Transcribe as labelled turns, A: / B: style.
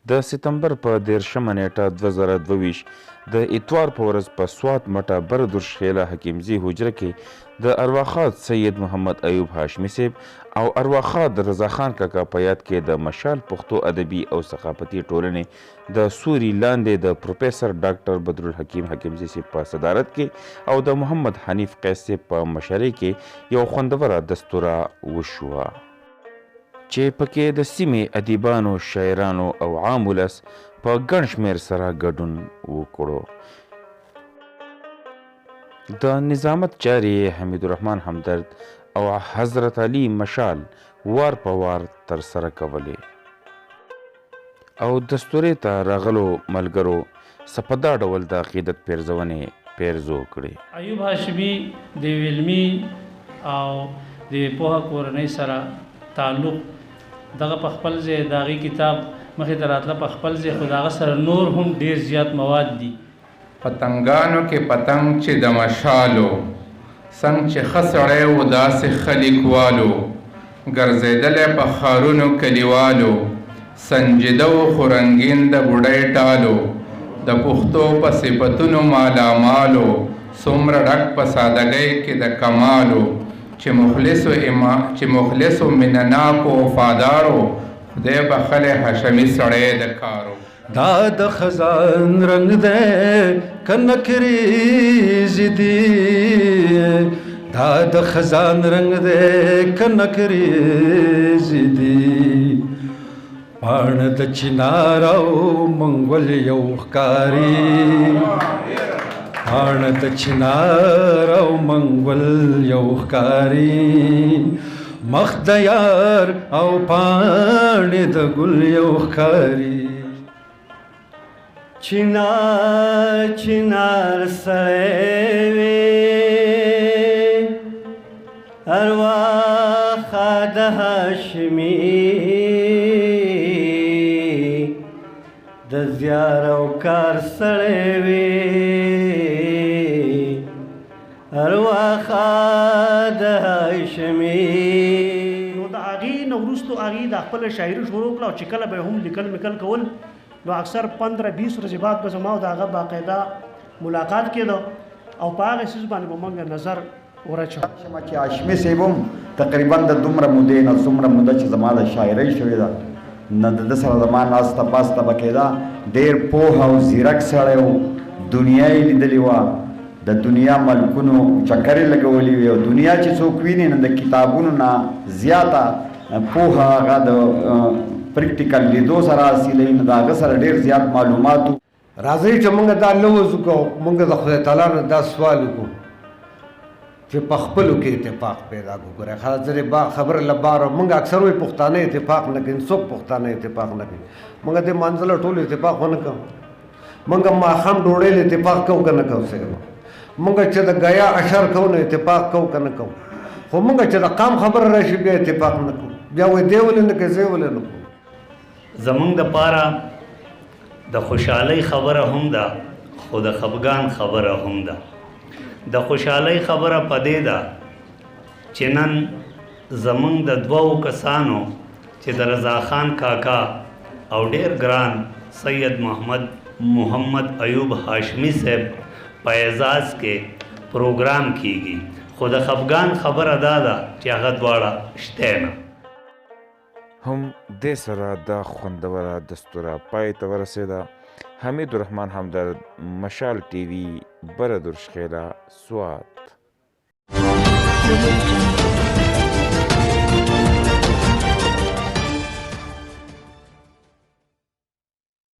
A: د سپتمبر په 13 نیټه 2022 د اتوار په ورځ په سوات مټه بردرشخیله حکیمزي حجره کې د ارواښاد سید محمد ایوب هاشمي صاحب او ارواښاد رضاخان کاکا په یاد کې د مشال پښتو ادبي او ثقافتي ټولنې د سوري لاندې د پروفیسر ډاکټر بدرالحکیم حکیمزي صاحب په صدارت کې او د محمد حنیف قیس صاحب په مشرۍ کې یو خوندوره دستوره وشوه چې پکې د سیمې ادیبانو، شاعرانو او عام ولس په ګڼ شمېر سره ګډون وکړو. د نظامت چارې حمید الرحمن همدرد او حضرت علي مشال وار په وار ترسره کولې او دستورې ته راغلو ملګرو څه په دا ډول د عقیدت پیرزونې پیرزو کړې.
B: ایوب هاشمي د علمي او د پوهه کورنۍ سره تعلق دغه په خپل ځای د هغې کتاب مخې ته راتله په خپل ځای خو د هغه سره نور هم ډېر زیات مواد دي.
C: پتنګانو کې پتنګ چې د مشالو څنګ چې ښه سړی و داسې ښه لیکوالو ګرځېدلی په ښارونو کلیوالو سنجیده و خو رنګین د بوډۍ ټالو د پښتو په صفتونو مالامالو څومره ډک په سادګۍ کې د کمالو چې مخلصو مینهناکو وفادارو خدای بخلی هاشمي سړی د کارو.
D: دا د خزان رنگ دی که نکریزې دي دا د خزان رنگ دی که نکریزې دي پاڼه د چنار او منګول یو ښکاري پاڼه د چنار او منګول یو ښکاري مخ د یار او پاڼې د ګل یو ښکاري. چنار سړی وي ارواښاد هاشمي د زیار او کار سړی وي ارواښاد هاشمي.
E: نو د هغې نه وروستو هغې د خپله شاعري شروع کړه او چې کله به هم لیکل میکل کول نو اکثر 15-20 ورځې بعد به زما او د هغه باقاعده ملاقات کېده او په هغه څیز باندې به موږ نظر ورچو
F: چې هاشمي صاحب هم تقریبا د دومره مودې نه څومره موده چې زما د شاعرۍ شوې ده نه د ده سره زما ناسته پاسته به کېده. ډېر پوه او زیرک سړی و دنیا یې لیدلې وه د دنیا ملکونو چکرې لګولې وې او دنیا چې څوک ویني نه د کتابونو نه زیاته پوهه هغه د پریکټیکل لیدو سره حاصلوي نو د هغه سره ډېر زیات معلومات و.
D: راځئ چې موږ دا لوز وکړو موږ د خدای تعالی نه دا سوال وکړو چې په خپلو کې اتفاق پیدا کړو. ګورئ حاضرې خبره له باره موږ اکثر وایي پښتانه اتفاق نه کوي څوک پښتانه اتفاق نه کوي. موږ د منځله ټول اتفاق ونه کوو موږ ماښام ډوډۍ له اتفاق کوو که نه کوو موږ چې د ګیا اشر کوو نو اتفاق کوو که نه کوو خو موږ چې د قام خبره راشي بیا اتفاق نه کوو بیا وایي دی ولې نه کوي زه ولې نه کوو.
G: زمونږ دپاره د خوشحالۍ خبره هم ده خو د خفګان خبره هم ده. د خوشحالۍ خبره په دې ده چې نن زمونږ د دوو کسانو چې د رضاخان کاکا او ډېر ګران سید محمد ایوب هاشمي صاحب په اعزاز کې پروګرام کیږي خو د خفګان خبره دا ده چې هغه دواړه شته نه.
A: هم دې سره دا خوندوره دستوره پای ته ورسېده. حمید الرحمن همدرد، مشال ټي وي، بردرشخیله، سوات.